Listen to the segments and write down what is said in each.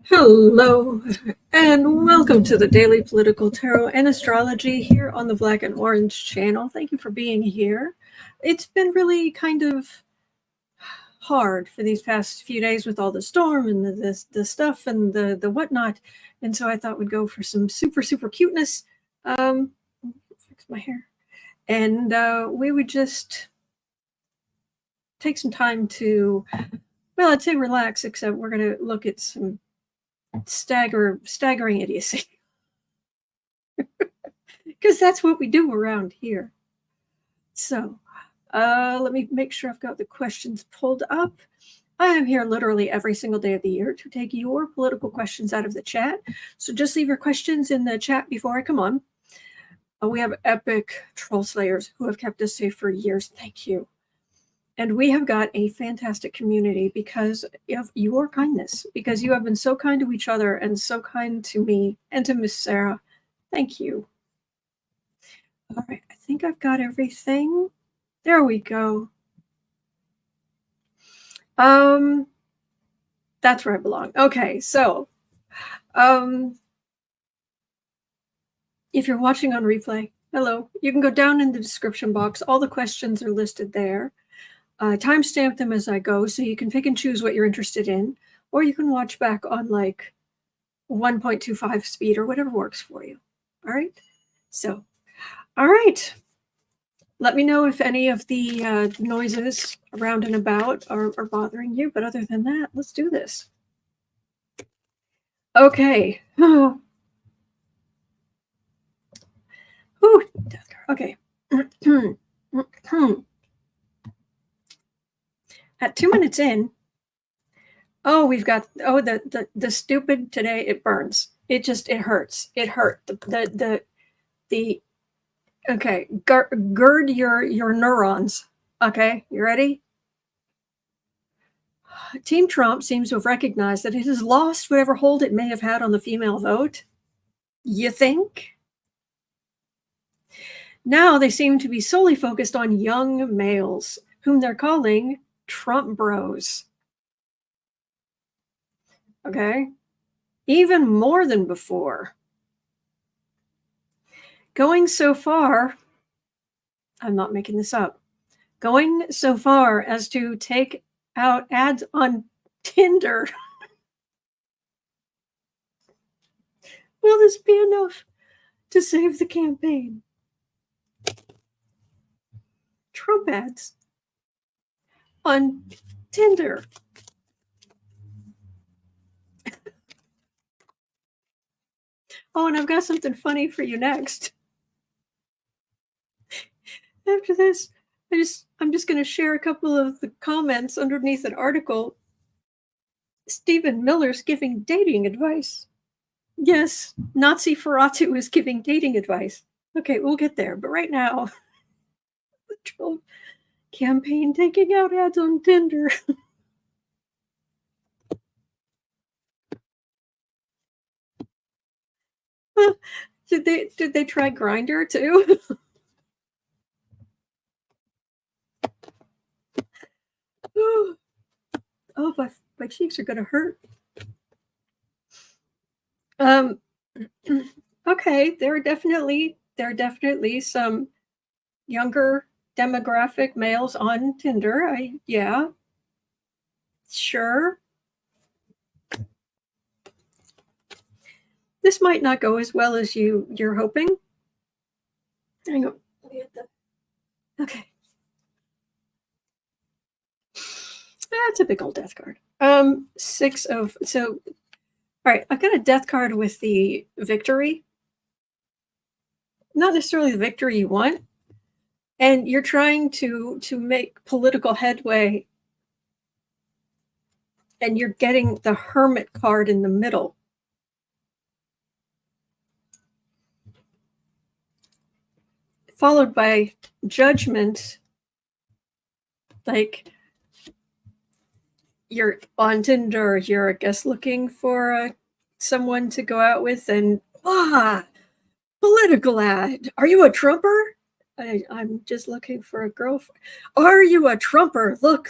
Hello, and welcome to the Daily Political Tarot and Astrology here on the Black and Orange channel. Thank you for being here. It's been really kind of hard for these past few days with all the storm and the stuff and the whatnot, and so I thought we'd go for some super cuteness. Fix my hair, and we would just take some time to, well, I'd say relax, except we're going to look at some staggering idiocy, because that's what we do around here. So let me make sure I've got the questions pulled up. I am here literally every single day of the year to take your political questions out of the chat, so just leave your questions in the chat before I come on. We have epic troll slayers who have kept us safe for years. Thank you. And we have got a fantastic community because of your kindness, because you have been so kind to each other and so kind to me and to Miss Sarah. Thank you. All right, I think I've got everything. There we go. That's where I belong. Okay, so if you're watching on replay, hello. You can go down in the description box. All the questions are listed there. Timestamp them as I go, so you can pick and choose what you're interested in, or you can watch back on like 1.25 speed or whatever works for you. All right. So, all right. Let me know if any of the noises around and about are bothering you. But other than that, let's do this. Okay. Ooh, death card. Okay. At 2 minutes in, we've got, the stupid today, it burns. It hurts. It hurt. Okay, gird your neurons. Okay, you ready? Team Trump seems to have recognized that it has lost whatever hold it may have had on the female vote. You think? Now they seem to be solely focused on young males, whom they're calling Trump bros. Okay, even more than before. Going so far, I'm not making this up, going so far as to take out ads on Tinder. Will this be enough to save the campaign? Trump ads on Tinder. Oh, and I've got something funny for you next. After this, I'm just going to share a couple of the comments underneath an article. Stephen Miller's giving dating advice. Yes, Naziferatu is giving dating advice. Okay, we'll get there. But right now, the Trump campaign taking out ads on Tinder. Did they try Grindr too? Oh, my cheeks are gonna hurt. Okay, there are definitely some younger demographic males on Tinder. Yeah, sure. This might not go as well as you're hoping. Hang on. Okay. That's a big old death card. All right, I've got a death card with the victory. Not necessarily the victory you want. And you're trying to make political headway, and you're getting the Hermit card in the middle. Followed by Judgment, like you're on Tinder, you're, I guess, looking for someone to go out with, and political ad. Are you a Trumper? I'm just looking for a girlfriend. Are you a Trumper? Look.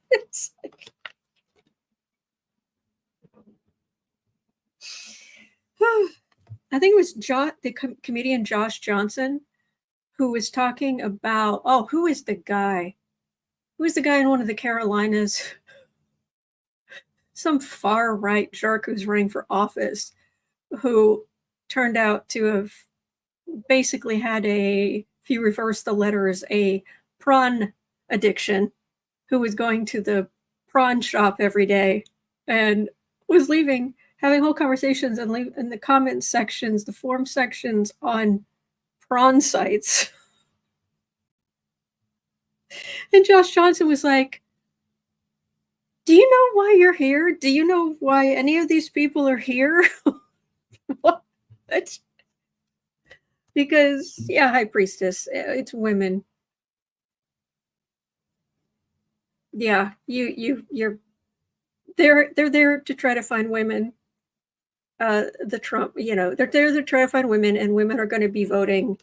It's like, I think it was the comedian Josh Johnson, who was talking about, who is the guy? Who is the guy in one of the Carolinas? Some far right jerk who's running for office, who turned out to have basically had if you reverse the letters, a prawn addiction, who was going to the prawn shop every day and was leaving, having whole conversations and in the comment sections, the forum sections on prawn sites. And Josh Johnson was like, do you know why you're here? Do you know why any of these people are here? What? Because, yeah, High Priestess, it's women. Yeah, you're they're there to try to find women. The Trump, they're there to try to find women, and women are going to be voting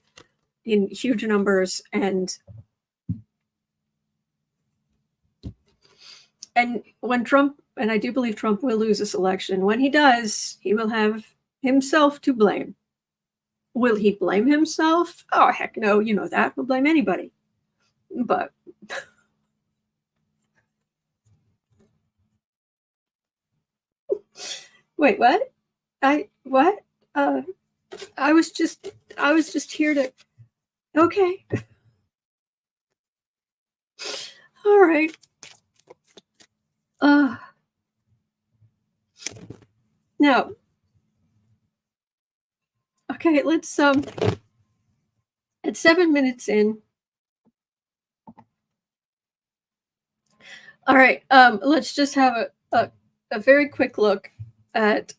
in huge numbers, and when Trump, and I do believe Trump will lose this election, when he does, he will have himself to blame. Will he blame himself? Oh, heck no, you know that. He'll blame anybody. But wait, what? What? I was just here to, okay. All right. Now, okay, let's at 7 minutes in. All right, let's just have a very quick look at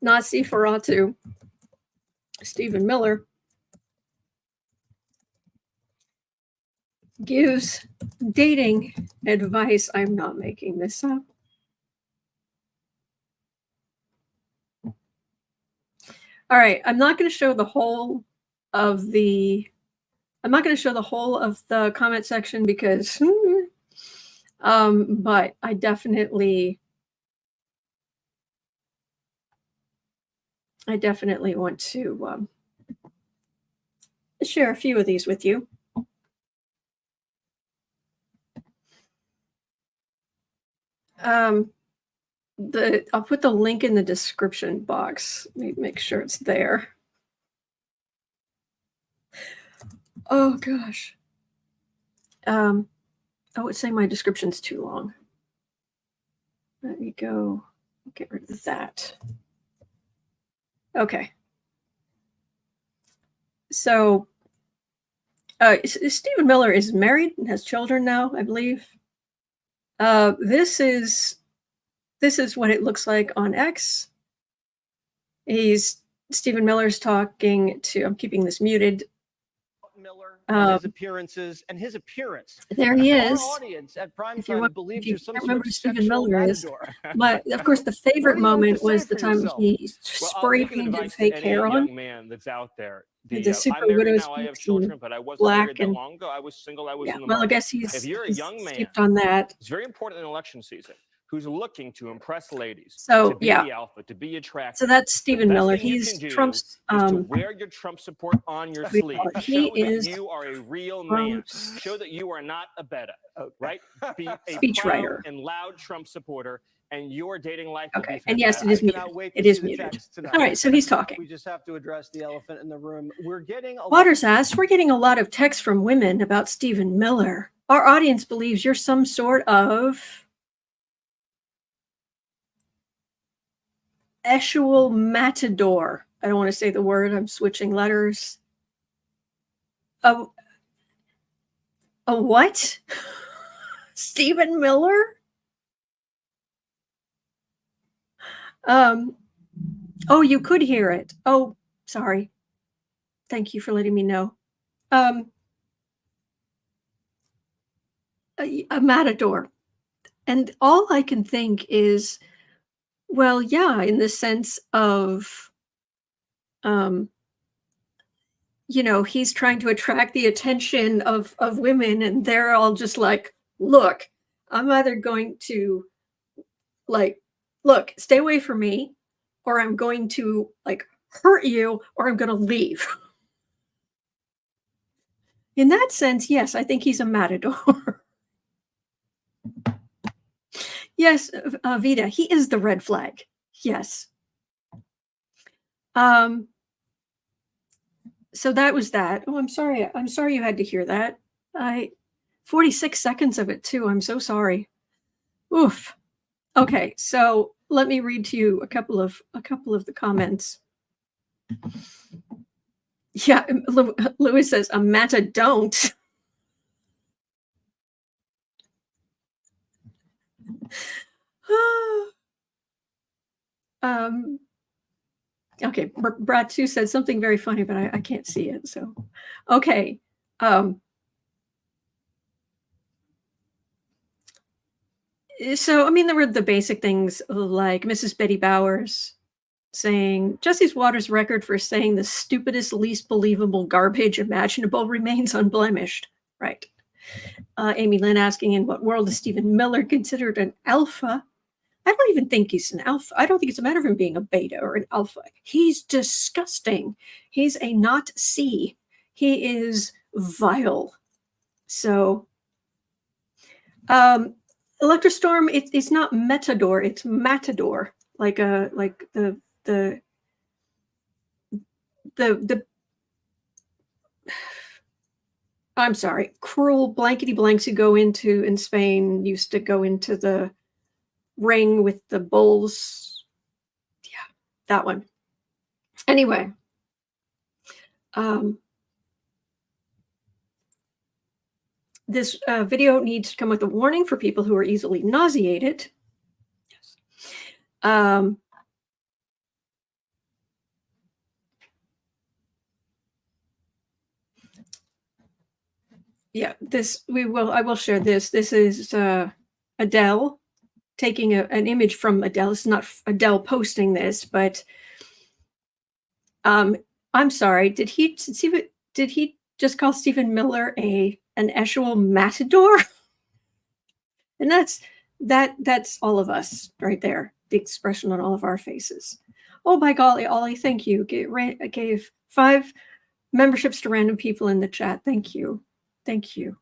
Naziferatu Stephen Miller gives dating advice. I'm not making this up. All right, I'm not going to show the whole of the comment section because but I definitely want to share a few of these with you. I'll put the link in the description box. Let me make sure it's there. Oh gosh. I would say my description's too long. Let me go get rid of that. Okay. So Stephen Miller is married and has children now, I believe. This is what it looks like on X. Stephen Miller's talking to, I'm keeping this muted. Miller, his appearances and his appearance. There he is. Our audience at prime time believes you're some sort of Stephen Miller is. matador. But of course, the favorite moment was the time he spray painted fake hair on. Young man that's out there. The super I'm widow's now, I have children, but I wasn't black married that long ago. I was single. I was in the well, I market. guess If you're a young man, on that. It's very important in election season. Who's looking to impress ladies? So to be the alpha, to be attractive. So that's Stephen Miller. He's Trump's. To wear your Trump support on your sleeve. He Show is. That you are a real man. Show that you are not a beta. Right? Be a speechwriter and loud Trump supporter. And your dating life. Okay. And yes, it is muted. It is muted. All right. So he's talking. We just have to address the elephant in the room. We're getting Waters asked, we're getting a lot of texts from women about Stephen Miller. Our audience believes you're some sort of Eschual matador. I don't want to say the word. I'm switching letters. A what? Stephen Miller? Oh, you could hear it. Oh, sorry. Thank you for letting me know. A matador. And all I can think is, well, yeah, in the sense of, he's trying to attract the attention of women, and they're all just like, look, I'm either going to, look, stay away from me, or I'm going to like hurt you, or I'm going to leave. In that sense, yes, I think he's a matador. Yes, Vita, he is the red flag. Yes. So that was that. Oh, I'm sorry. I'm sorry you had to hear that. 46 seconds of it too. I'm so sorry. Oof. Okay, so let me read to you a couple of the comments. Yeah, Louis says, a mata don't. Okay, Brad 2 said something very funny, but I can't see it. So, okay. So, I mean, there were the basic things like Mrs. Betty Bowers saying, Jesse's Waters' record for saying the stupidest, least believable garbage imaginable remains unblemished. Right. Amy Lynn asking, in what world is Stephen Miller considered an alpha? I don't even think he's an alpha. I don't think it's a matter of him being a beta or an alpha. He's disgusting. He's a not C. He is vile. So, Electrostorm, it's not Metador, it's Matador. Like the I'm sorry, cruel blankety blanks who go into in Spain used to go into the ring with the bulls. Yeah, that one. Anyway, this video needs to come with a warning for people who are easily nauseated. Yes. Yeah, I will share this. This is Adele taking an image from Adele. It's not Adele posting this, but I'm sorry. Did he just call Stephen Miller an actual matador? And that's all of us right there. The expression on all of our faces. Oh, by golly, Ollie, thank you. Gave 5 memberships to random people in the chat. Thank you. Thank you.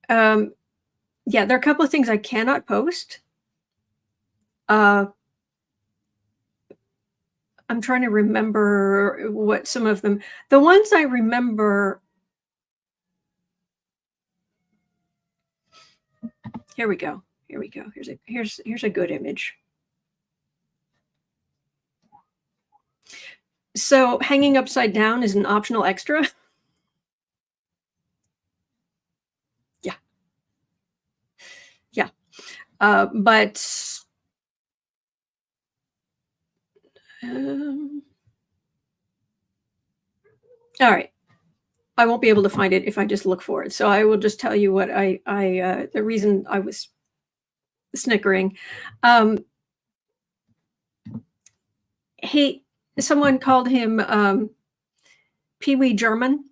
Yeah, there are a couple of things I cannot post. I'm trying to remember what some of them. The ones I remember. Here we go. Here we go. Here's a good image. So hanging upside down is an optional extra. Yeah. Yeah. But all right. I won't be able to find it if I just look for it. So I will just tell you what the reason I was snickering. Someone called him Pee Wee German.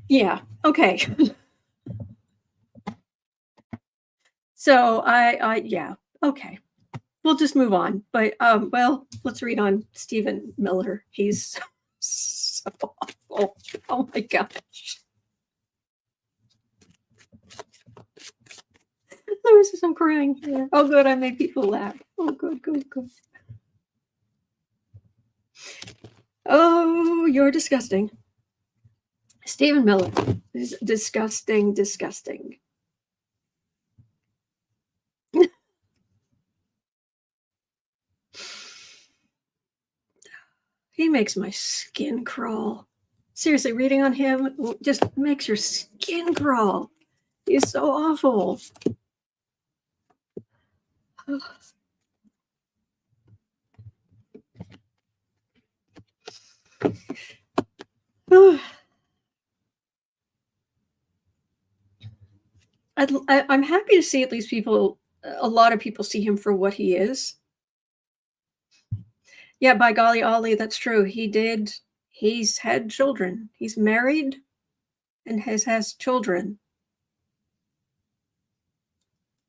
Yeah, okay. So yeah, okay. We'll just move on. But well, let's read on Stephen Miller. He's so awful. Oh my gosh. Louis says I'm crying here. Oh good, I made people laugh. Oh good. Oh, you're disgusting. Stephen Miller is disgusting. He makes my skin crawl. Seriously, reading on him just makes your skin crawl. He's so awful. I'm happy to see at least a lot of people see him for what he is. Yeah, by golly, Ollie, that's true. He did He's had children. He's married and has children.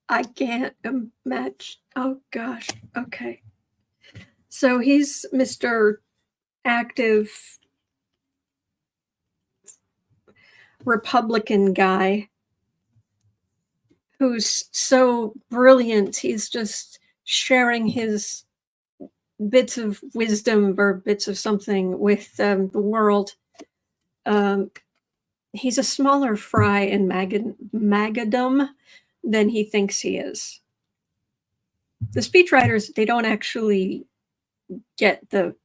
I can't imagine. Oh, gosh. Okay. So he's Mr. Active Republican guy who's so brilliant. He's just sharing his bits of wisdom or bits of something with the world. He's a smaller fry in MAGAdom than he thinks he is. The speechwriters, they don't actually get they're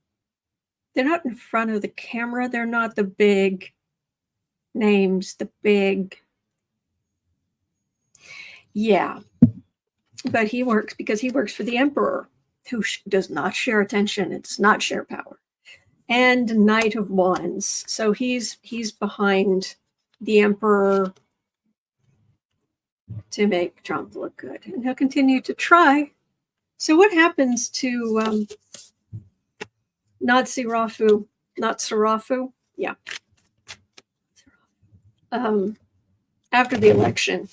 not in front of the camera. They're not the big names, yeah. But he works because he works for the emperor, who does not share attention. It does not share power. And Knight of Wands. So he's behind the emperor to make Trump look good. And he'll continue to try. So what happens to Naziferatu? Yeah. After the election,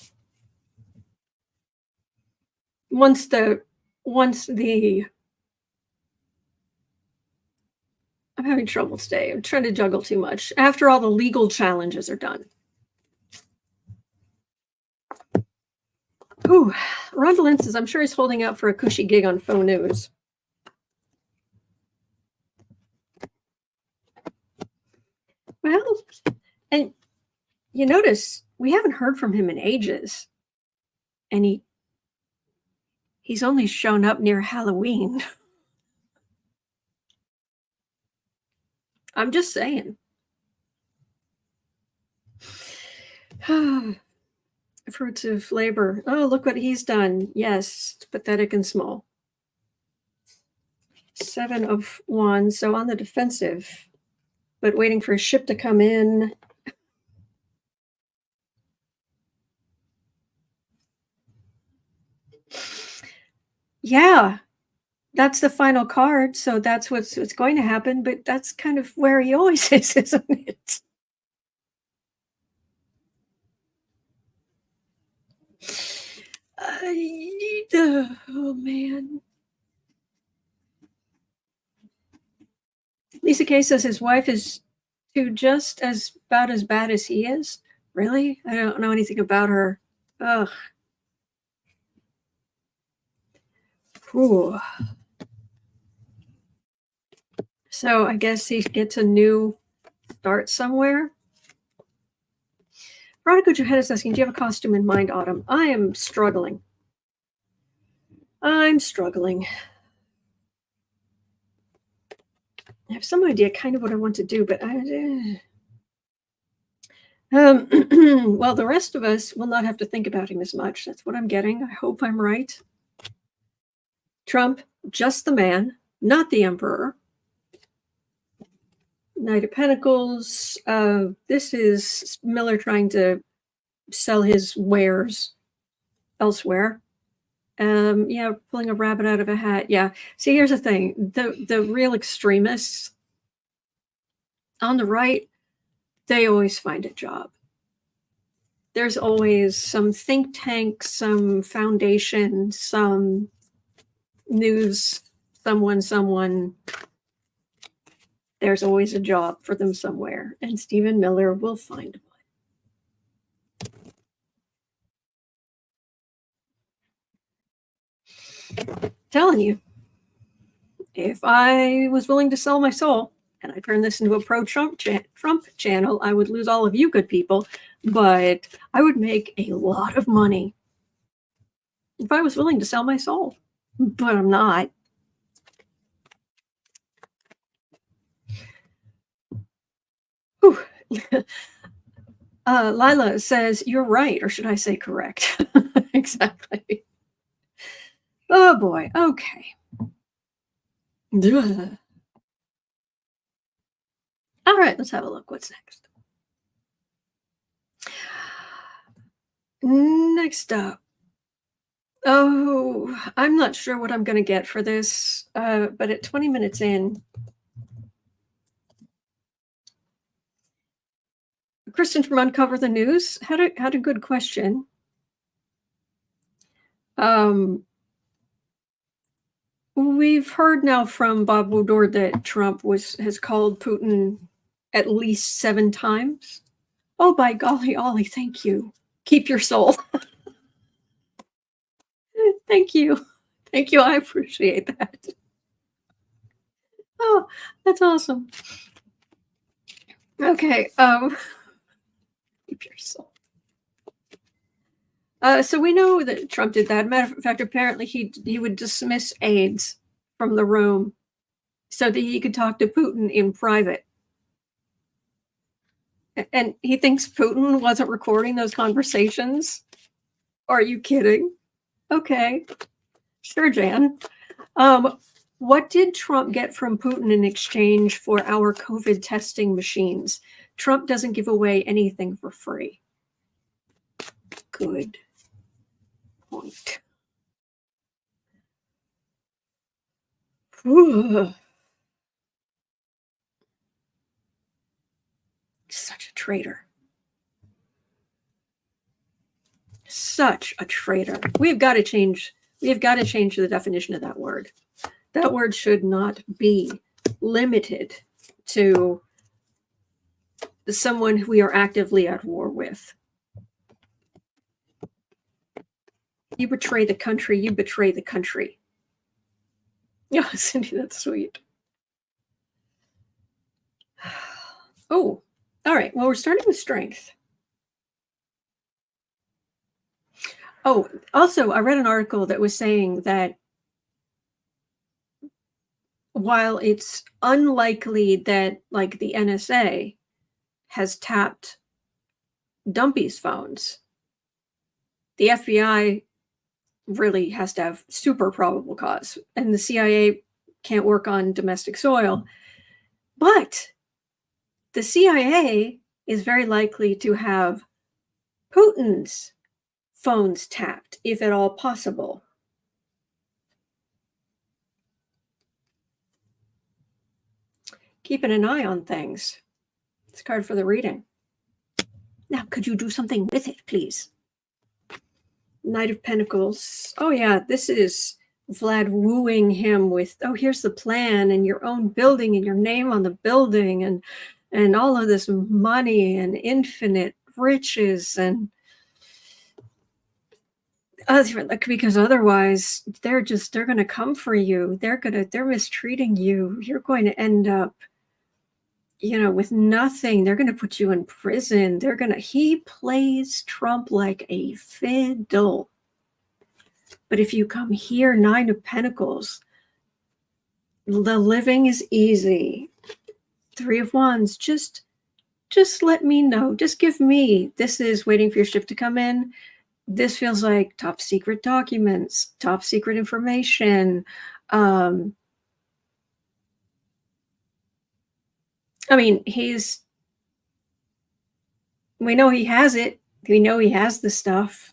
once the I'm having trouble today. I'm trying to juggle too much. After all the legal challenges are done. Ooh, Ron says, I'm sure he's holding out for a cushy gig on Faux News. Well, and you notice we haven't heard from him in ages. And he's only shown up near Halloween. I'm just saying. Fruits of labor. Oh, look what he's done. Yes, it's pathetic and small. 7 of Wands, so on the defensive, but waiting for a ship to come in. Yeah, that's the final card, so that's what's going to happen, but that's kind of where he always is, isn't it? Oh, man. Lisa K says his wife is just about as bad as he is. Really? I don't know anything about her. Ugh. Ooh. So I guess he gets a new start somewhere. Veronica Johannes asking, do you have a costume in mind, Autumn? I am struggling. I have some idea kind of what I want to do, but well, the rest of us will not have to think about him as much. That's what I'm getting. I hope I'm right. Trump, just the man, not the emperor. Knight of Pentacles. This is Miller trying to sell his wares elsewhere. Yeah, pulling a rabbit out of a hat. Yeah. See, here's the thing. The real extremists on the right, they always find a job. There's always some think tank, some foundation, some news, someone. There's always a job for them somewhere, and Stephen Miller will find one. Telling you, if I was willing to sell my soul and I turned this into a pro-Trump Trump channel, I would lose all of you good people, but I would make a lot of money if I was willing to sell my soul, but I'm not. Lila says, you're right, or should I say correct? Exactly. Oh boy, okay. Ugh. All right, let's have a look. What's next? Next up. Oh, I'm not sure what I'm going to get for this, but at 20 minutes in, Kristen from Uncover the News had a good question. We've heard now from Bob Woodward that Trump has called Putin at least 7 times. Oh, by golly, Ollie, thank you. Keep your soul. Thank you. Thank you. I appreciate that. Oh, that's awesome. Okay. Keep your soul. So we know that Trump did that. Matter of fact, apparently he would dismiss aides from the room so that he could talk to Putin in private. And he thinks Putin wasn't recording those conversations? Are you kidding? Okay. Sure, Jan. What did Trump get from Putin in exchange for our COVID testing machines? Trump doesn't give away anything for free. Good point. Ooh. Such a traitor. Such a traitor. We've got to change the definition of that word. That word should not be limited to someone who we are actively at war with. You betray the country, you betray the country. Yeah, Cindy, that's sweet. Oh, all right. Well, we're starting with strength. Oh, also, I read an article that was saying that while it's unlikely that, like, the NSA has tapped Dumpy's phones, the FBI really has to have super probable cause, and the CIA can't work on domestic soil. But the CIA is very likely to have Putin's phones tapped, if at all possible. Keeping an eye on things. It's a card for the reading. Now, could you do something with it, please? Knight of Pentacles. Oh, yeah, this is Vlad wooing him with, oh, here's the plan and your own building and your name on the building and all of this money and infinite riches and because otherwise they're going to come for you. They're mistreating you. You're going to end up, with nothing. They're going to put you in prison. He plays Trump like a fiddle. But if you come here, 9 of Pentacles, the living is easy. 3 of Wands, just let me know. Just give me, this is waiting for your ship to come in. This feels like top secret documents, top secret information. I mean, we know he has it. We know he has the stuff.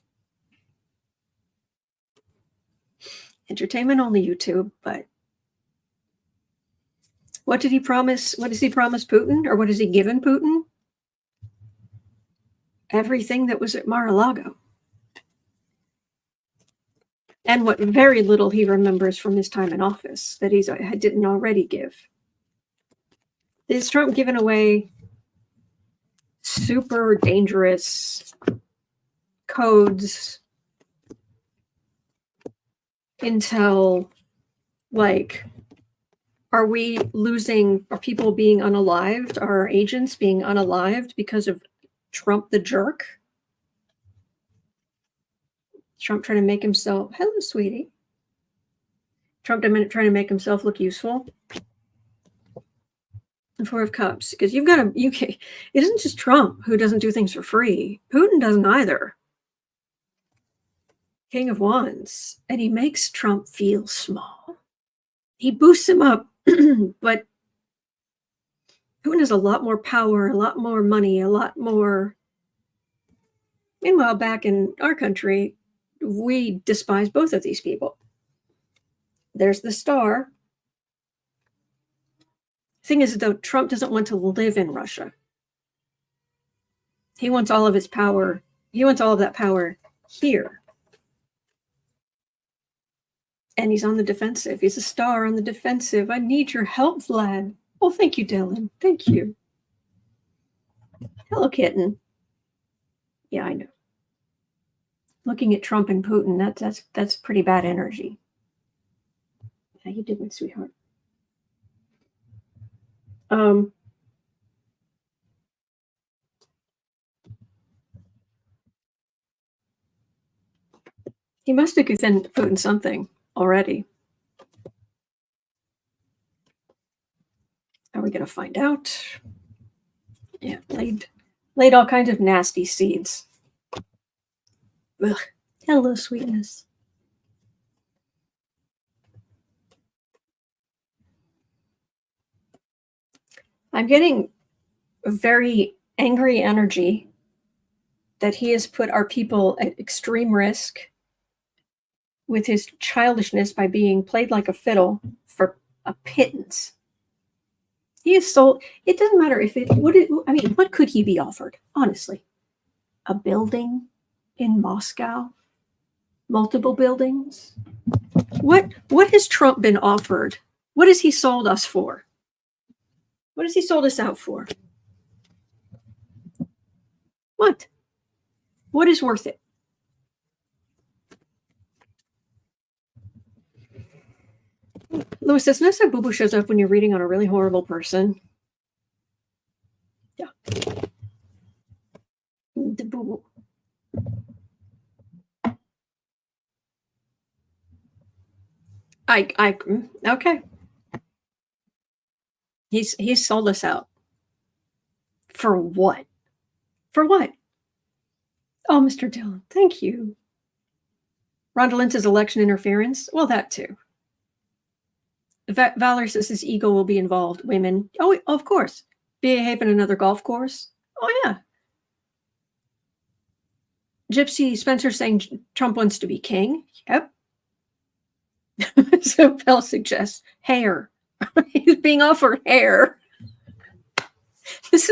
Entertainment only, YouTube, but what did he promise? What does he promise Putin? Or what has he given Putin? Everything that was at Mar-a-Lago. And what very little he remembers from his time in office that he didn't already give. Is Trump giving away super dangerous codes, intel? Like, are people being unalived? Are our agents being unalived because of Trump the jerk? Trump trying to make himself, hello, sweetie. Trump trying to make himself look useful. And 4 of Cups, because it isn't just Trump who doesn't do things for free. Putin doesn't either. King of Wands, and he makes Trump feel small. He boosts him up, but Putin has a lot more power, a lot more money, a lot more. Meanwhile, back in our country, we despise both of these people. There's the star. Thing is, though, Trump doesn't want to live in Russia. He wants all of his power. He wants all of that power here. And he's on the defensive. He's a star on the defensive. I need your help, Vlad. Oh, thank you, Dylan. Thank you. Hello, kitten. Yeah, I know. Looking at Trump and Putin, that's pretty bad energy. How you doing, sweetheart? He must have given Putin something already. Are we going to find out? Yeah, laid all kinds of nasty seeds. Ugh. Hello, sweetness. I'm getting a very angry energy that he has put our people at extreme risk with his childishness by being played like a fiddle for a pittance. He is so, it doesn't matter if it, what could he be offered? Honestly, a building in Moscow, multiple buildings. What has Trump been offered? What has he sold us for? What has he sold us out for? What? What is worth it? Louis says, notice how boo-boo shows up when you're reading on a really horrible person. Yeah. The boo-boo. Okay. He's sold us out. For what? For what? Oh, Mr. Dillon, thank you. Rhonda says election interference. Well, that too. Valerie says his ego will be involved. Women. Oh, of course. Behave in another golf course. Oh, yeah. Gypsy Spencer saying Trump wants to be king. Yep. So Bell suggests hair. He's being offered hair. This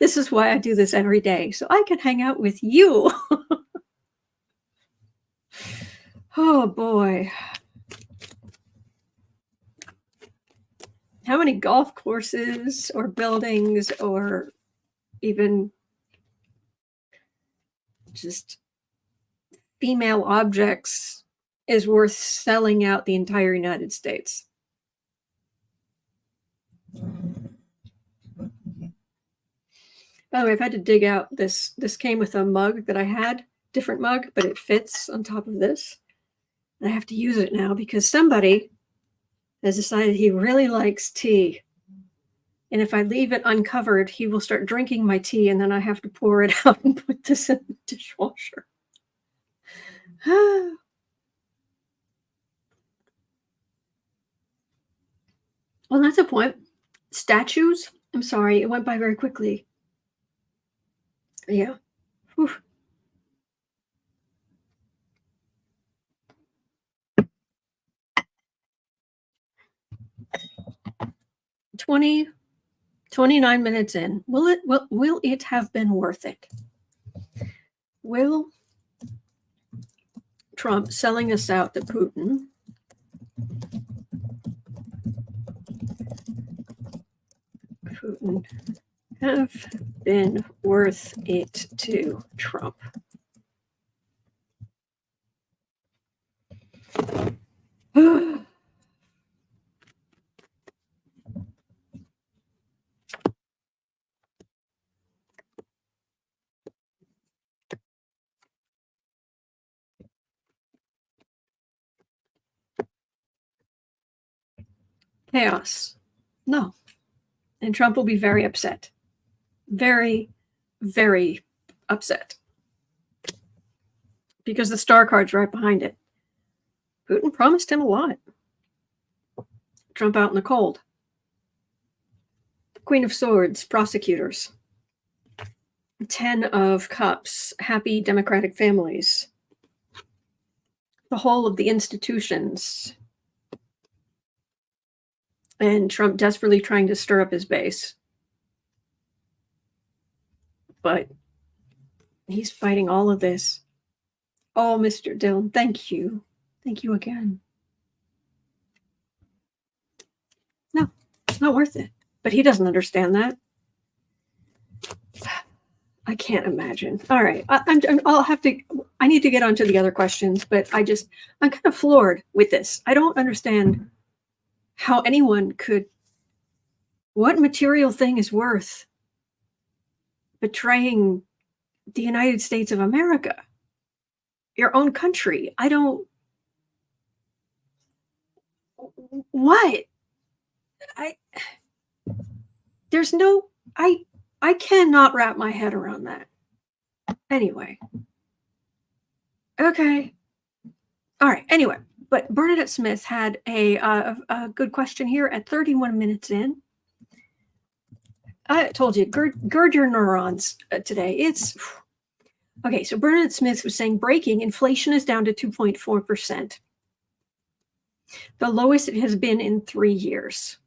is why I do this every day, so I can hang out with you. Oh boy. How many golf courses or buildings or even just female objects is worth selling out the entire United States? By the way, I've had to dig out this. This came with a mug that I had, different mug, but it fits on top of this. And I have to use it now because somebody has decided he really likes tea. And if I leave it uncovered, he will start drinking my tea, and then I have to pour it out and put this in the dishwasher. Well, that's a point. Statues? I'm sorry, it went by very quickly. Yeah. Whew. $29 minutes in. Will it have been worth it? Will Trump selling us out to Putin have been worth it to Trump? Chaos. No. And Trump will be very upset. Very, very upset. Because the star card's right behind it. Putin promised him a lot. Trump out in the cold. Queen of Swords, prosecutors. 10 of Cups, happy democratic families. The whole of the institutions. And Trump desperately trying to stir up his base. But He's fighting all of this. Oh, Mr. Dillon, thank you. Thank you again. No, it's not worth it. But he doesn't understand that. I can't imagine. All right. I need to get on to the other questions, but I'm kind of floored with this. I don't understand how anyone could, what material thing is worth betraying the United States of America, your own country? What? I cannot wrap my head around that. Anyway. Okay. All right. Anyway, but Bernadette Smith had a good question here at 31 minutes in. I told you, gird your neurons today. It's okay. So Bernadette Smith was saying, breaking, inflation is down to 2.4%, the lowest it has been in 3 years.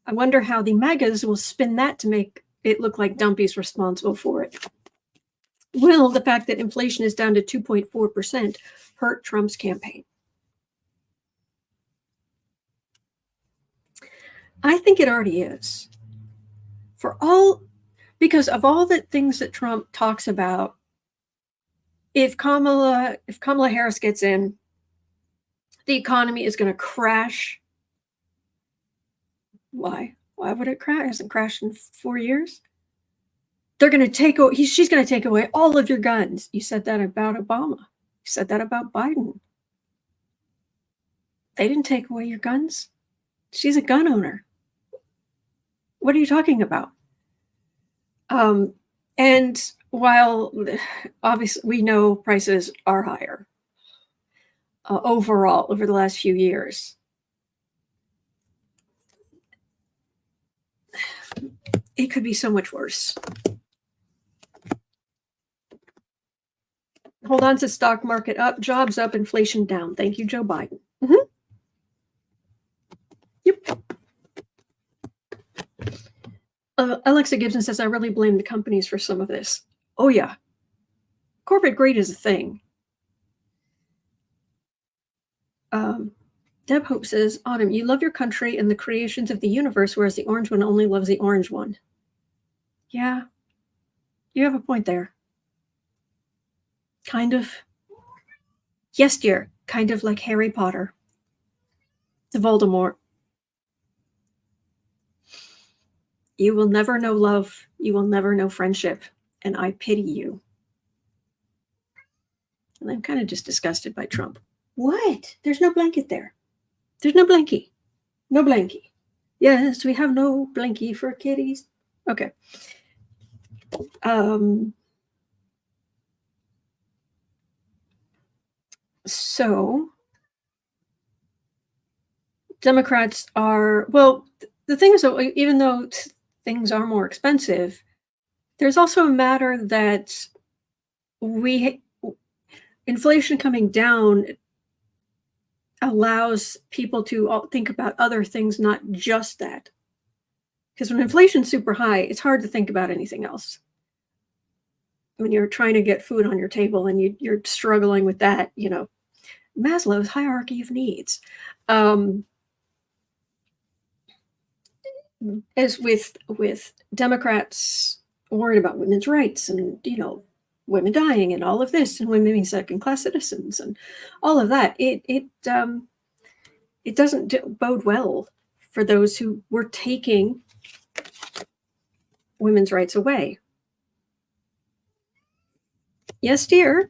I wonder how the MAGAs will spin that to make it look like Dumpy's responsible for it. Will the fact that inflation is down to 2.4% hurt Trump's campaign? I think it already is. Because of all the things that Trump talks about, if Kamala Harris gets in, the economy is going to crash. Why? Why would it crash? It hasn't crashed in 4 years. They're going to she's going to take away all of your guns. You said that about Obama. You said that about Biden. They didn't take away your guns. She's a gun owner. What are you talking about? And while obviously we know prices are higher overall over the last few years, it could be so much worse. Hold on to stock market up, jobs up, inflation down. Thank you, Joe Biden. Mm-hmm. Yep. Alexa Gibson says, I really blame the companies for some of this. Oh, yeah. Corporate greed is a thing. Deb Hope says, Autumn, you love your country and the creations of the universe, whereas the orange one only loves the orange one. Yeah, you have a point there. Kind of. Yes, dear. Kind of like Harry Potter. To Voldemort. You will never know love. You will never know friendship. And I pity you. And I'm kind of just disgusted by Trump. What? There's no blanket there. There's no blankie. No blankie. Yes, we have no blankie for kitties. Okay. So Democrats are, well, the thing is, even though things are more expensive, there's also a matter that inflation coming down allows people to think about other things, not just that. Because when inflation's super high, it's hard to think about anything else. When you're trying to get food on your table and you're struggling with that, Maslow's hierarchy of needs. As with Democrats worried about women's rights and, women dying and all of this and women being second-class citizens and all of that, it doesn't bode well for those who were taking women's rights away. Yes, dear.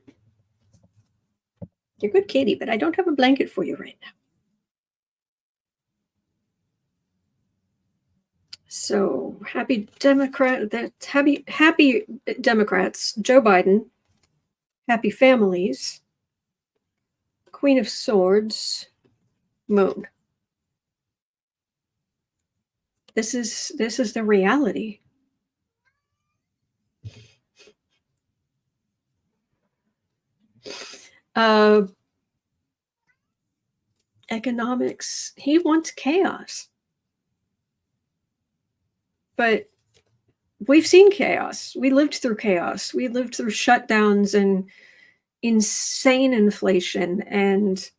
You're good, Katie, but I don't have a blanket for you right now. So happy Democrats, Joe Biden, happy families, Queen of Swords, Moon. This is the reality. Economics, he wants chaos. But we've seen chaos. We lived through chaos. We lived through shutdowns and insane inflation and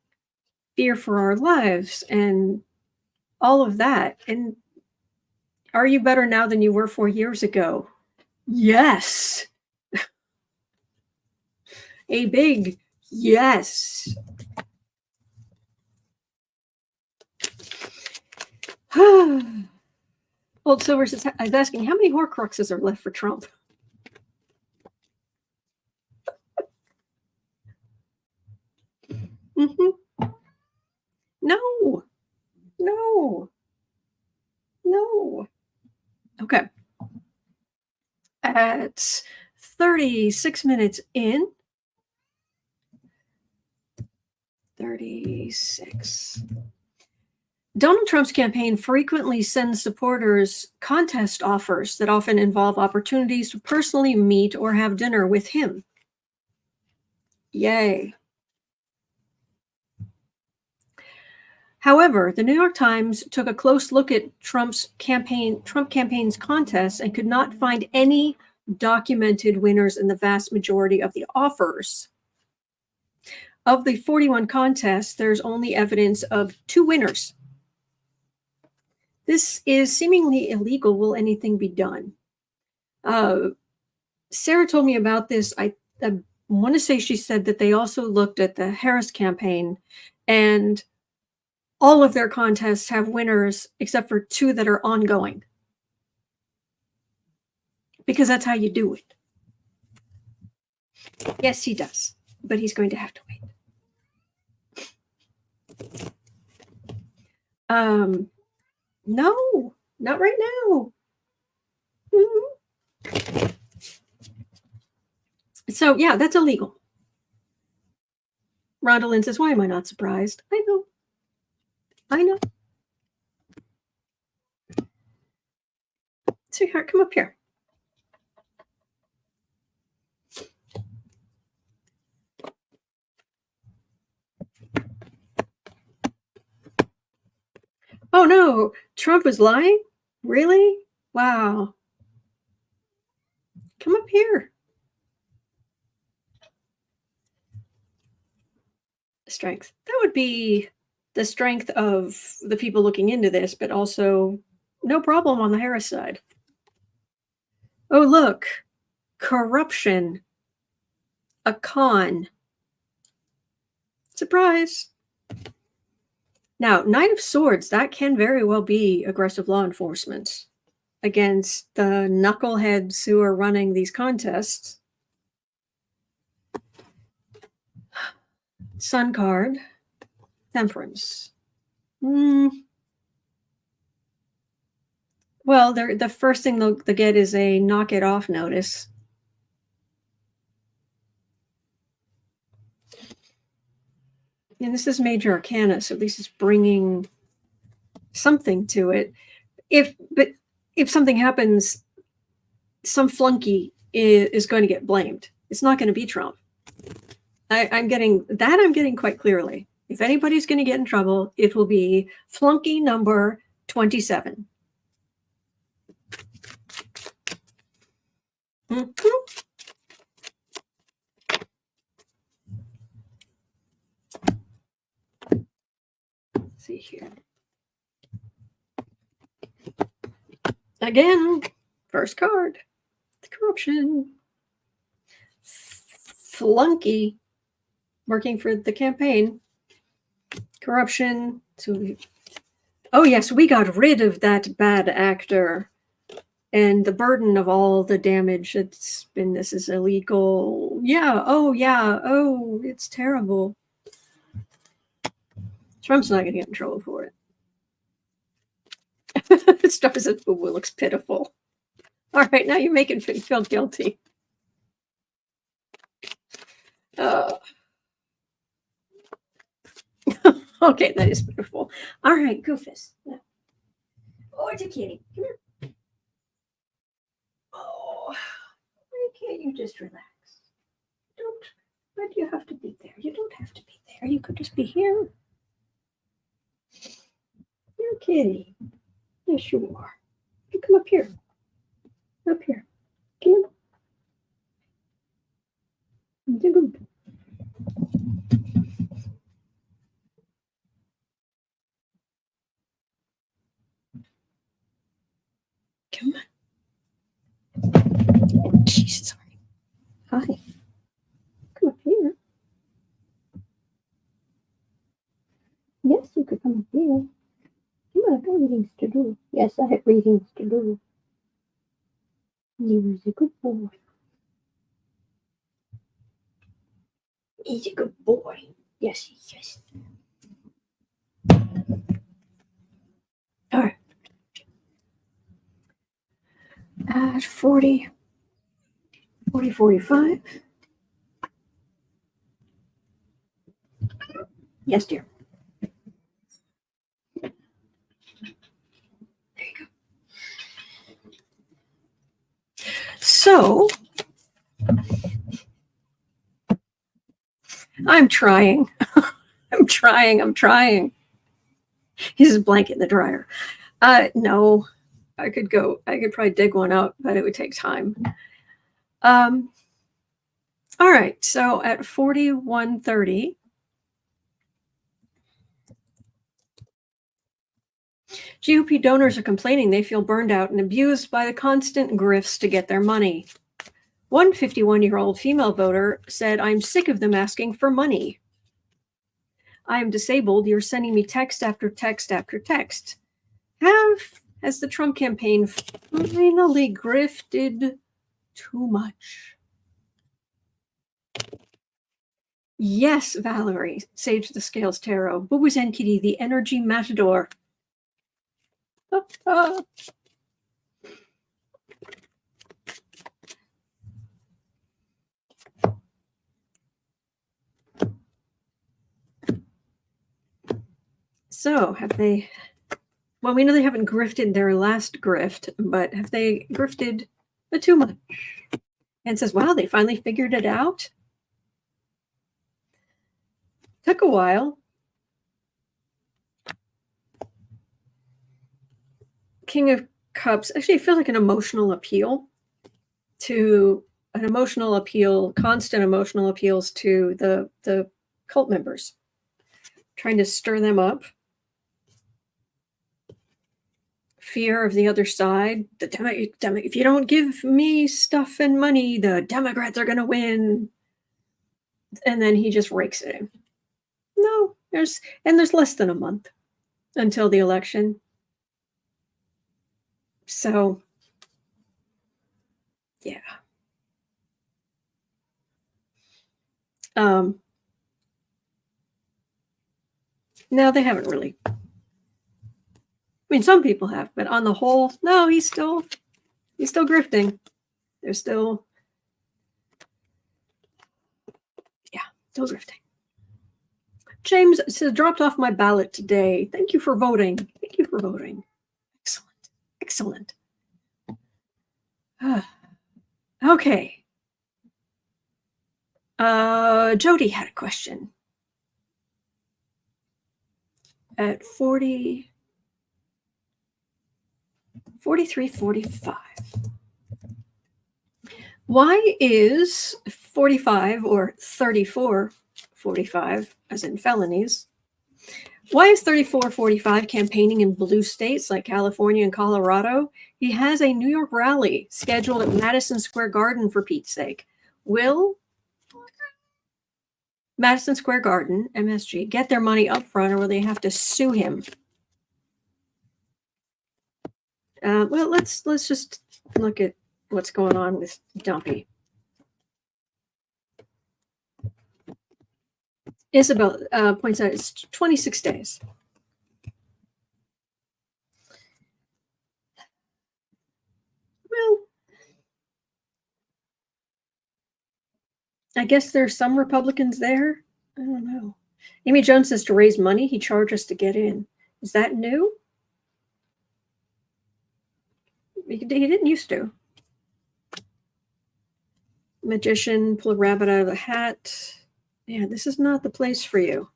fear for our lives and all of that. And are you better now than you were 4 years ago? Yes. A big yes. Old Silvers is asking, how many Horcruxes are left for Trump? Mm-hmm. No. Okay. At 36 minutes in. 36. Donald Trump's campaign frequently sends supporters contest offers that often involve opportunities to personally meet or have dinner with him. Yay. However, the New York Times took a close look at Trump campaign's contests and could not find any documented winners in the vast majority of the offers. Of the 41 contests, there's only evidence of 2 winners. This is seemingly illegal. Will anything be done? Sarah told me about this. I want to say she said that they also looked at the Harris campaign, and all of their contests have winners except for 2 that are ongoing. Because that's how you do it. Yes, he does. But he's going to have to wait. No, not right now. Mm-hmm. So, yeah, that's illegal. Rhonda Lynn says, why am I not surprised? I know. Sweetheart, come up here. Oh no, Trump was lying? Really? Wow. Come up here. Strength. That would be the strength of the people looking into this, but also no problem on the Harris side. Oh, look. Corruption. A con. Surprise. Now, Knight of Swords, that can very well be aggressive law enforcement against the knuckleheads who are running these contests. Sun card. Temperance. Well, the first thing they'll get is a knock it off notice. And this is Major Arcana, so at least it's bringing something to it. But if something happens, some flunky is going to get blamed. It's not going to be Trump. I'm getting quite clearly. If anybody's going to get in trouble, it will be flunky number 27. Mm-hmm. See here. Again, first card. The corruption. Flunky. Working for the campaign. Corruption. Oh yes, we got rid of that bad actor. And the burden of all the damage that's been, this is illegal. Yeah, oh, it's terrible. Trump's not going to get in trouble for it. Star says, "Boo Boo looks pitiful." All right, now you're making me feel guilty. Okay, that is pitiful. All right, Goofus. Oh, it's a kitty. Come here. Oh, why can't you just relax? Why do you have to be there? You don't have to be there. You could just be here. You're a kitty. Yes, you are. You come up here. Up here. Come on. Good. Come on. Oh, jeez, sorry. Hi. Come up here. Yes, you could come up here. Come on, I've got readings to do. Yes, I have readings to do. He's a good boy. He's a good boy. Yes, yes. All right. At 40, 45. Yes, dear. There you go. So, I'm trying. I'm trying. He's a blanket in the dryer. No, I could probably dig one out, but it would take time. All right, so at 41:30, GOP donors are complaining they feel burned out and abused by the constant grifts to get their money. One 51-year-old female voter said, "I'm sick of them asking for money. I am disabled. You're sending me text after text after text." Has the Trump campaign finally grifted too much? Yes, Valerie, Sage the Scales Tarot, Boo-Boo's Kitty, the Energy Matador. So, have they... Well, we know they haven't grifted their last grift, but have they grifted too much? And says, wow, they finally figured it out. Took a while. King of Cups actually feels like an emotional appeal, constant emotional appeals to the cult members, trying to stir them up. Fear of the other side. If you don't give me stuff and money, the Democrats are going to win. And then he just rakes it in. No, there's less than a month until the election. So, yeah. No, they haven't really. I mean, some people have, but on the whole, no, he's still grifting. They're still, still grifting. James says, dropped off my ballot today. Thank you for voting. Thank you for voting. Excellent. Okay. Jody had a question. At 43:45. Why is 45 or 34:45, as in felonies? Why is 34:45 campaigning in blue states like California and Colorado? He has a New York rally scheduled at Madison Square Garden, for Pete's sake. Will Madison Square Garden, MSG, get their money up front, or will they have to sue him? Well, let's just look at what's going on with Dumpy. Isabel points out it's 26 days. Well, I guess there's some Republicans there. I don't know. Amy Jones says to raise money, he charged us to get in. Is that new? He didn't used to. Magician, pull a rabbit out of the hat. Yeah, this is not the place for you.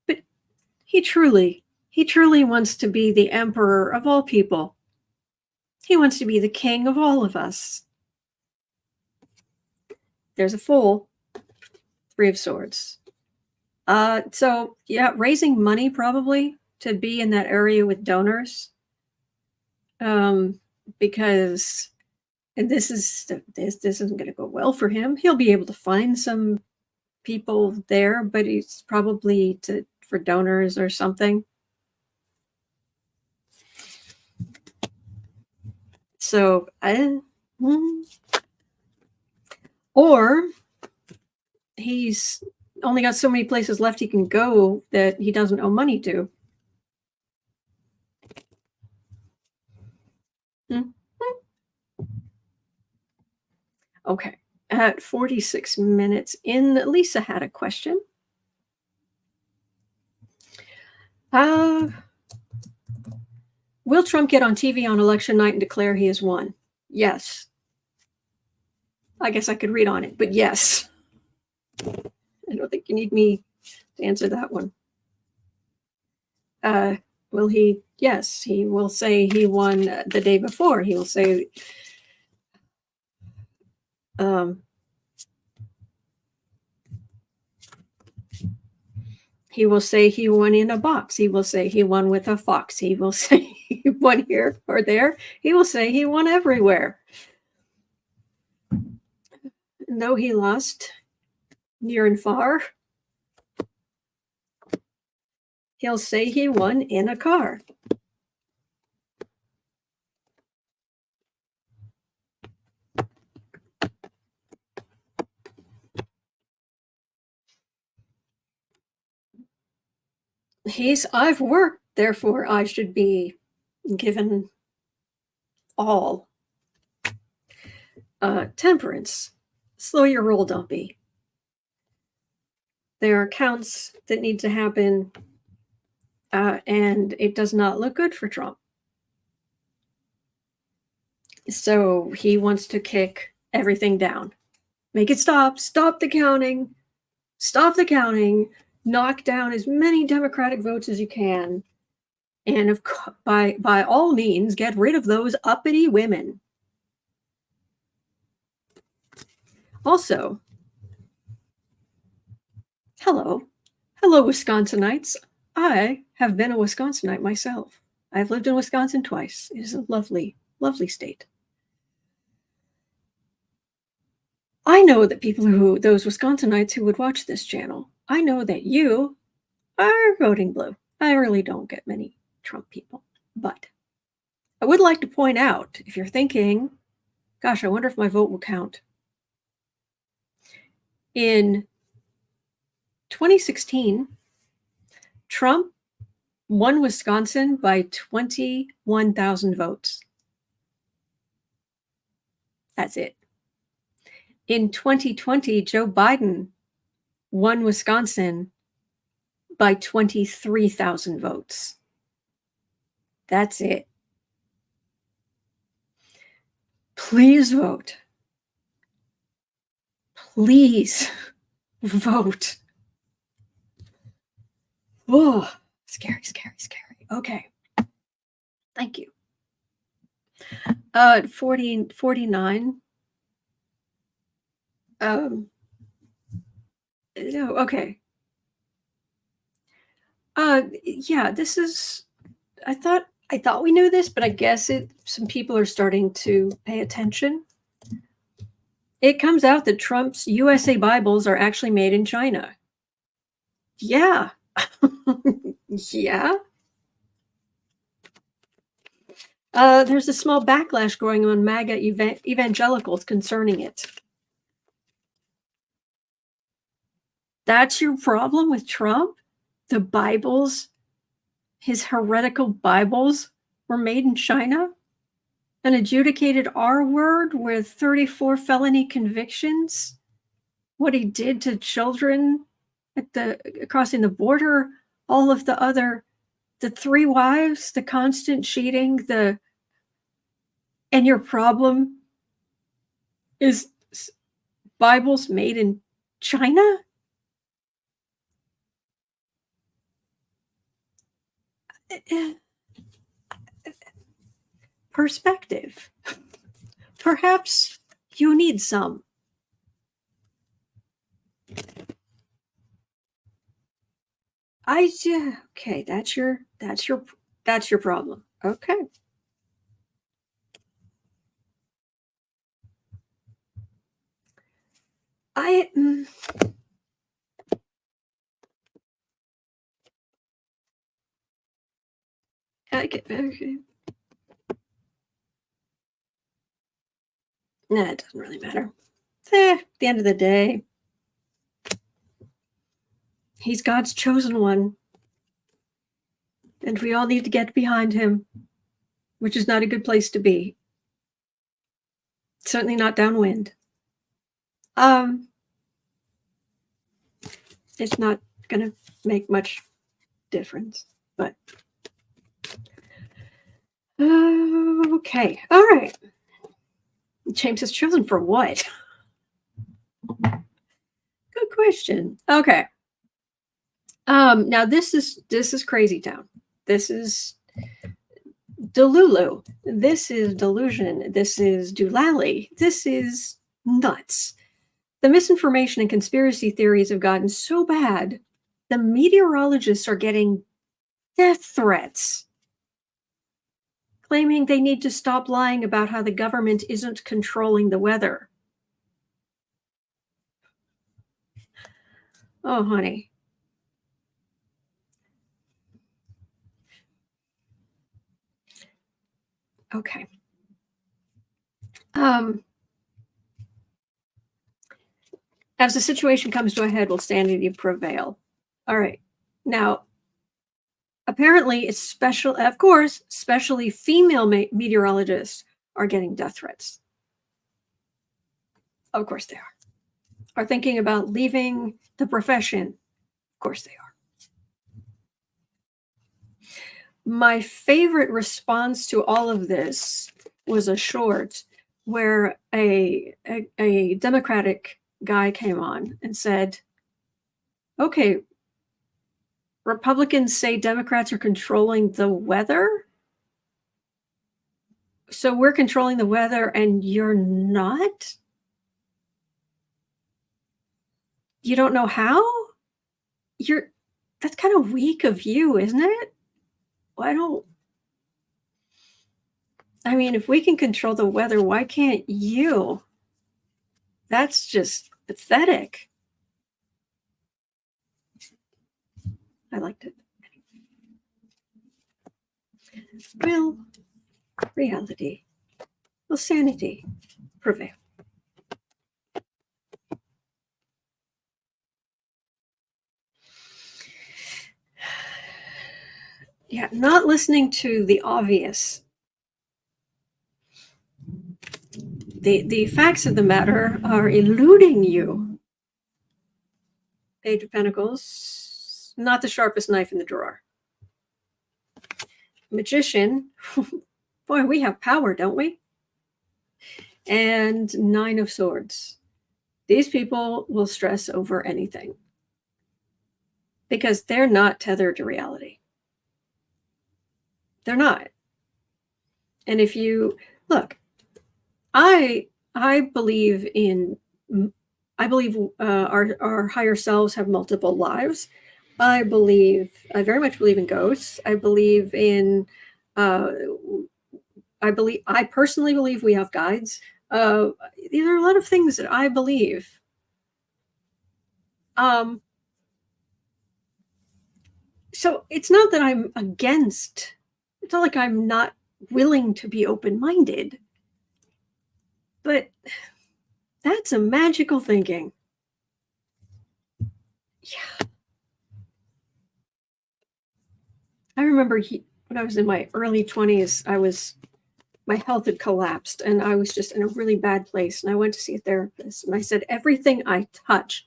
But he truly wants to be the emperor of all people. He wants to be the king of all of us. There's a fool. 3 of Swords. So yeah, raising money probably to be in that area with donors. Because this isn't going to go well for him. He'll be able to find some people there, but he's probably for donors or something. So or he's only got so many places left he can go that he doesn't owe money to. Okay, at 46 minutes in, Lisa had a question. Will Trump get on TV on election night and declare he has won? Yes. I guess I could read on it, but yes. I don't think you need me to answer that one. Will he? Yes, he will say he won the day before. He will say, he will say he won in a box. He will say he won with a fox. He will say he won here or there. He will say he won everywhere. Though he lost near and far, he'll say he won in a car. I've worked, therefore I should be given all. Temperance. Slow your roll, Dumpy. There are counts that need to happen, and it does not look good for Trump. So he wants to kick everything down. Make it stop. Stop the counting. Stop the counting. Knock down as many Democratic votes as you can. And by all means, get rid of those uppity women. Also, hello, Wisconsinites. I have been a Wisconsinite myself. I've lived in Wisconsin twice. It is a lovely, lovely state. I know that those Wisconsinites who would watch this channel, I know that you are voting blue. I really don't get many Trump people, but I would like to point out, if you're thinking, gosh, I wonder if my vote will count. In 2016, Trump won Wisconsin by 21,000 votes. That's it. In 2020, Joe Biden won Wisconsin by 23,000 votes. That's it. Please vote. Please vote. Oh, scary, scary, scary. Okay. Thank you. 49. Okay. Yeah, this is, I thought we knew this, but I guess some people are starting to pay attention. It comes out that Trump's USA Bibles are actually made in China. Yeah. Yeah. There's a small backlash going on MAGA evangelicals concerning it. That's your problem with Trump? The Bibles, his heretical Bibles, were made in China? An adjudicated R word with 34 felony convictions? What he did to children crossing the border, all of the 3 wives, the constant cheating, and your problem is Bibles made in China? perspective. Perhaps you need some. Okay, that's your problem. Okay. Okay. Nah, it doesn't really matter. At the end of the day, he's God's chosen one. And we all need to get behind him, which is not a good place to be. Certainly not downwind. It's not going to make much difference, but okay. All right. James has chosen for what? Good question. Okay. Now this is crazy town. This is Delulu. This is delusion. This is doolally. This is nuts. The misinformation and conspiracy theories have gotten so bad, the meteorologists are getting death threats, claiming they need to stop lying about how the government isn't controlling the weather. Oh, honey. Okay. As the situation comes to a head, will sanity prevail? All right. Now, apparently, it's special, of course, especially female meteorologists are getting death threats. Of course they are thinking about leaving the profession. Of course they are. My favorite response to all of this was a short where a Democratic guy came on and said, okay, Republicans say Democrats are controlling the weather. So we're controlling the weather and you're not? You don't know how? That's kind of weak of you, isn't it? If we can control the weather, why can't you? That's just pathetic. I liked it. Will reality, will sanity prevail? Yeah, not listening to the obvious. The facts of the matter are eluding you. Page of Pentacles, not the sharpest knife in the drawer. Magician, boy, we have power, don't we? And Nine of Swords. These people will stress over anything because they're not tethered to reality. They're not. And if you look, I believe our higher selves have multiple lives. I very much believe in ghosts. I personally believe we have guides. These are a lot of things that I believe. So it's not that I'm against. It's not like I'm not willing to be open-minded. But that's a magical thinking. Yeah. I remember when I was in my early 20s, my health had collapsed and I was just in a really bad place. And I went to see a therapist and I said, everything I touch,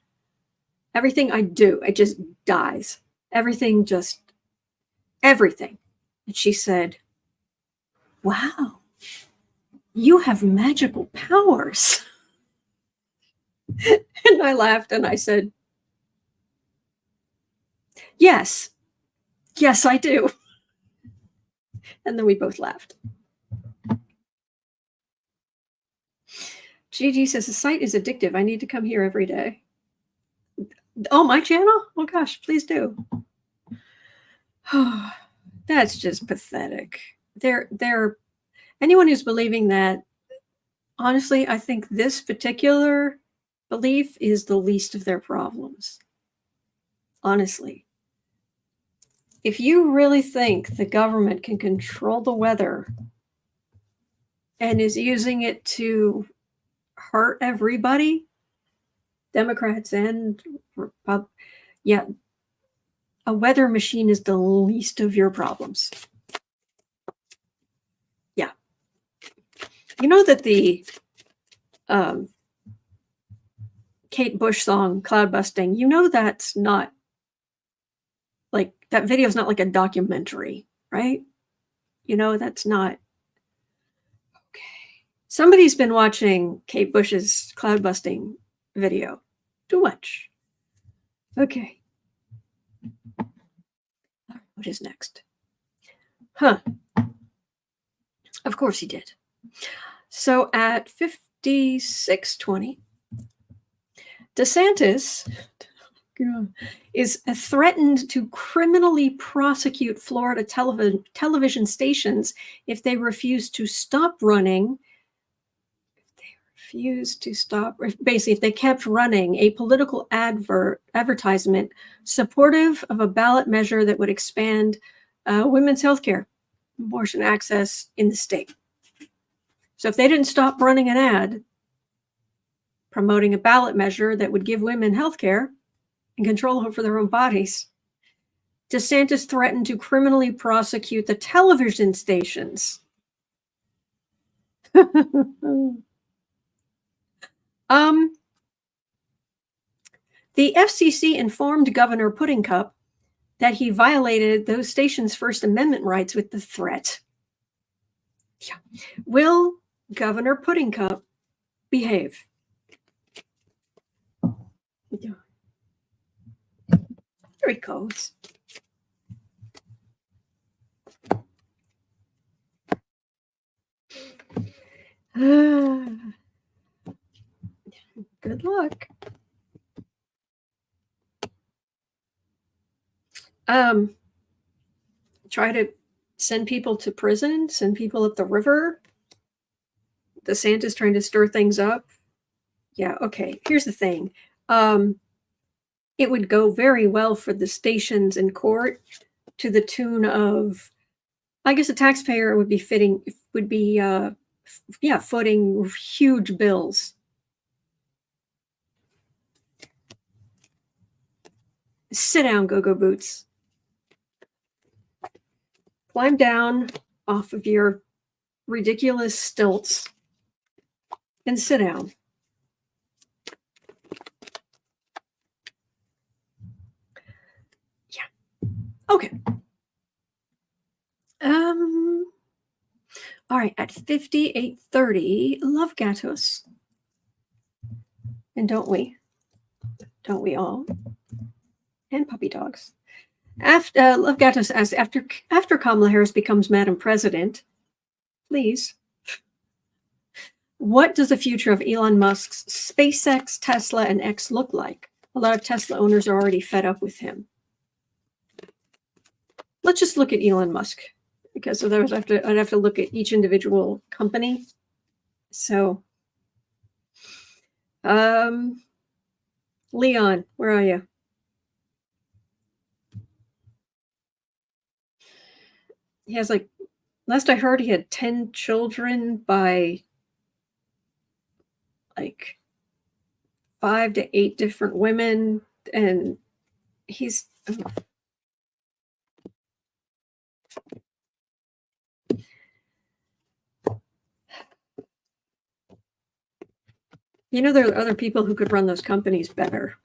everything I do, it just dies. Everything. And she said, wow, you have magical powers. And I laughed and I said, yes, I do. And then we both laughed. GG says the site is addictive. I need to come here every day. Oh, my channel? Oh gosh, please do. That's just pathetic. They're anyone who's believing that, honestly, I think this particular belief is the least of their problems. Honestly. If you really think the government can control the weather and is using it to hurt everybody, Democrats and Republicans, yeah, a weather machine is the least of your problems. Yeah. You know that the Kate Bush song, Cloud Busting, you know that's not, like, that video is not like a documentary, right? You know, that's not. Okay. Somebody's been watching Kate Bush's Cloud Busting video. Too much. Okay. What is next? Huh. Of course he did. So at 56:20, DeSantis is threatened to criminally prosecute Florida television stations if they refuse to stop running. Basically, if they kept running a political advertisement supportive of a ballot measure that would expand women's health care, abortion access in the state. So if they didn't stop running an ad promoting a ballot measure that would give women health care and control over their own bodies, DeSantis threatened to criminally prosecute the television stations. The FCC informed Governor Pudding Cup that he violated those stations' First Amendment rights with the threat. Yeah. Will Governor Pudding Cup behave? There he goes. Good luck. Try to send people to prison, send people up the river. DeSantis trying to stir things up. Yeah, okay. Here's the thing. It would go very well for the stations in court to the tune of, I guess a taxpayer would be footing huge bills. Sit down, go-go boots. Climb down off of your ridiculous stilts and sit down. Yeah. Okay. All right, at 58:30, love gatos. And don't we? Don't we all? And puppy dogs. Love gatos asks, after Kamala Harris becomes Madam President, please, what does the future of Elon Musk's SpaceX, Tesla, and X look like? A lot of Tesla owners are already fed up with him. Let's just look at Elon Musk, because otherwise I'd have to look at each individual company. So, Leon, where are you? He has, like, last I heard, he had 10 children by like 5 to 8 different women, and he's you know, there are other people who could run those companies better.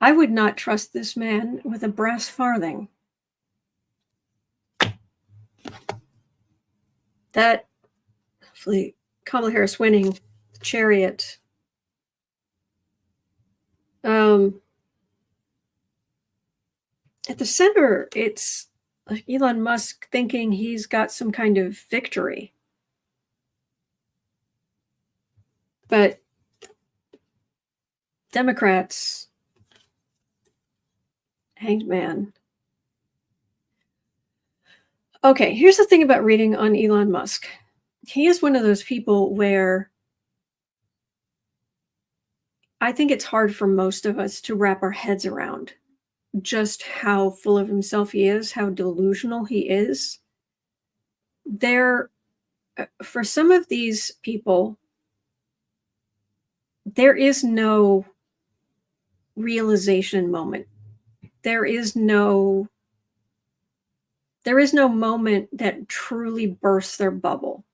I would not trust this man with a brass farthing. That, hopefully, Kamala Harris winning, Chariot. At the center, it's Elon Musk thinking he's got some kind of victory. But Democrats, hanged man. Okay, here's the thing about reading on Elon Musk. He is one of those people where I think it's hard for most of us to wrap our heads around just how full of himself he is, how delusional he is. For some of these people, there is no realization moment. There is no moment that truly bursts their bubble.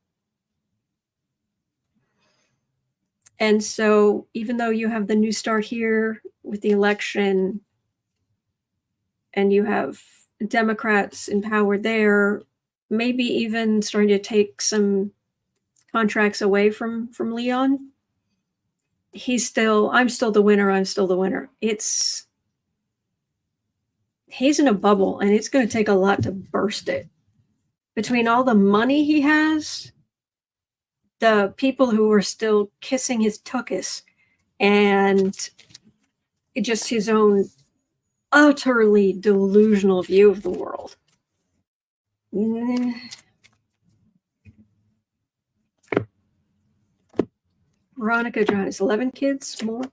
And so even though you have the new start here with the election and you have Democrats in power there, maybe even starting to take some contracts away from Leon, I'm still the winner. He's in a bubble, and it's going to take a lot to burst it. Between all the money he has, the people who are still kissing his tuchus, and just his own utterly delusional view of the world. Veronica John has 11 kids more.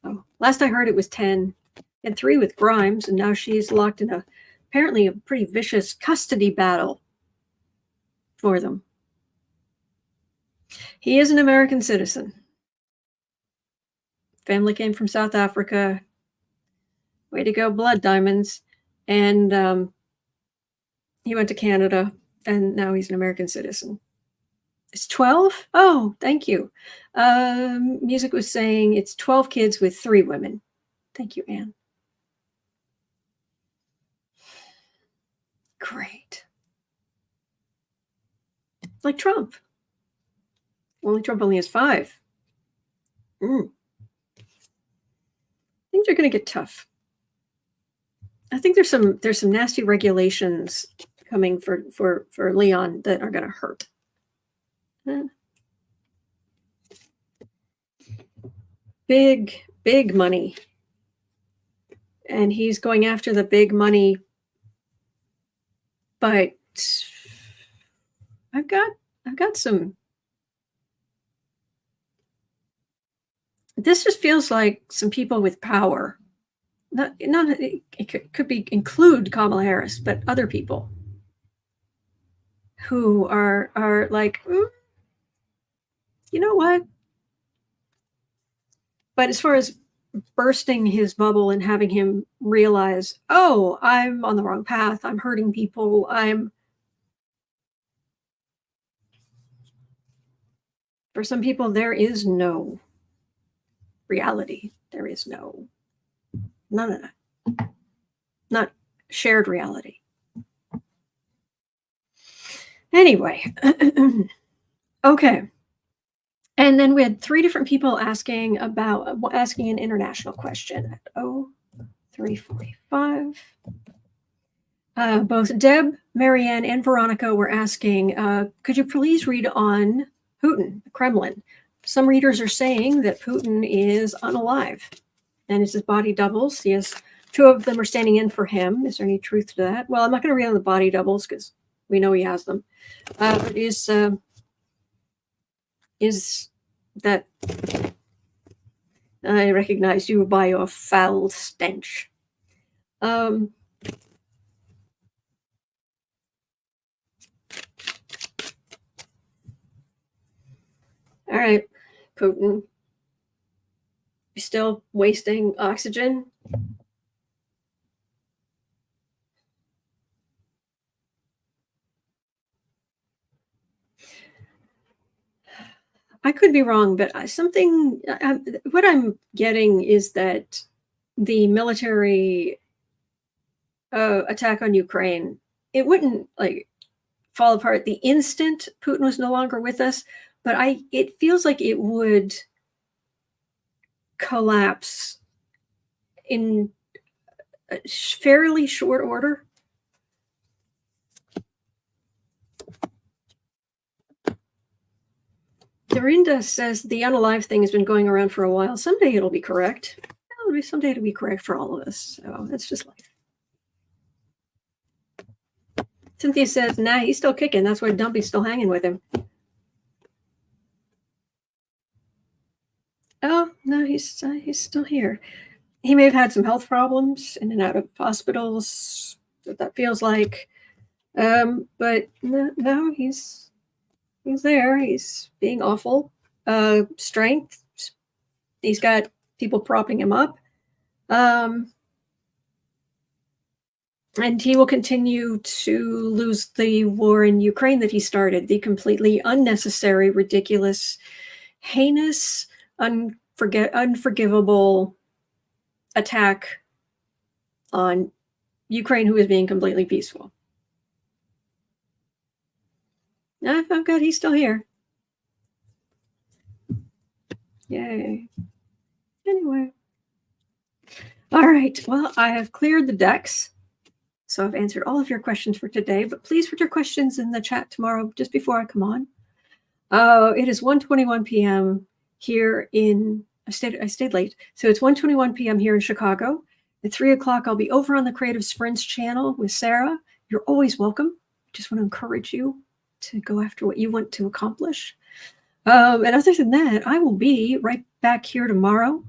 Oh, last I heard it was 10. And 3 with Grimes, and now she's locked in apparently a pretty vicious custody battle for them. He is an American citizen. Family came from South Africa. Way to go, Blood Diamonds. And he went to Canada, and now he's an American citizen. It's 12? Oh, thank you. Music was saying it's 12 kids with 3 women. Thank you, Anne. Great. Like Trump. Trump only has 5. Things are going to get tough. I think there's some nasty regulations coming for Leon that are going to hurt. Big money. And he's going after the big money. But I've got some. This just feels like some people with power. Not it could include Kamala Harris, but other people who are like, you know what? But as far as bursting his bubble and having him realize, oh, I'm on the wrong path. I'm hurting people. For some people, there is no reality. There is none of that. Not shared reality. Anyway, okay. And then we had 3 different people asking an international question at 03:45. Both Deb, Marianne, and Veronica were asking, could you please read on Putin, the Kremlin? Some readers are saying that Putin is unalive and it's his body doubles. He has 2 of them are standing in for him. Is there any truth to that? Well, I'm not going to read on the body doubles because we know he has them. But is that I recognize you by your foul stench. All right, Putin. You're still wasting oxygen? I could be wrong, but what I'm getting is that the military attack on Ukraine, it wouldn't fall apart the instant Putin was no longer with us, but it feels like it would collapse in a fairly short order. Lorinda says the unalive thing has been going around for a while. Someday it'll be correct. Someday it'll be correct for all of us. So that's just life. Cynthia says, nah, he's still kicking. That's why Dumpy's still hanging with him. Oh, no, he's still here. He may have had some health problems in and out of hospitals. That feels like. But no, he's there. He's being awful. Strength. He's got people propping him up. And he will continue to lose the war in Ukraine that he started, the completely unnecessary, ridiculous, heinous, unforgivable attack on Ukraine, who is being completely peaceful. Oh God, he's still here. Yay. Anyway. All right. Well, I have cleared the decks. So I've answered all of your questions for today, but please put your questions in the chat tomorrow just before I come on. It is 1:21 p.m. here in, I stayed late. So it's 1:21 p.m. here in Chicago. At 3 o'clock, I'll be over on the Creative Sprints channel with Sarah. You're always welcome. Just want to encourage you to go after what you want to accomplish. And other than that, I will be right back here tomorrow.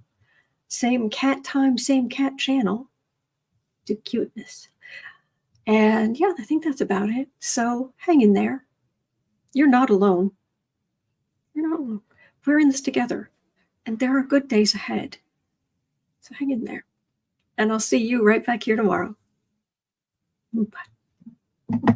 Same cat time, same cat channel. Do cuteness. And yeah, I think that's about it. So hang in there. You're not alone. You're not alone. We're in this together. And there are good days ahead. So hang in there. And I'll see you right back here tomorrow. Bye.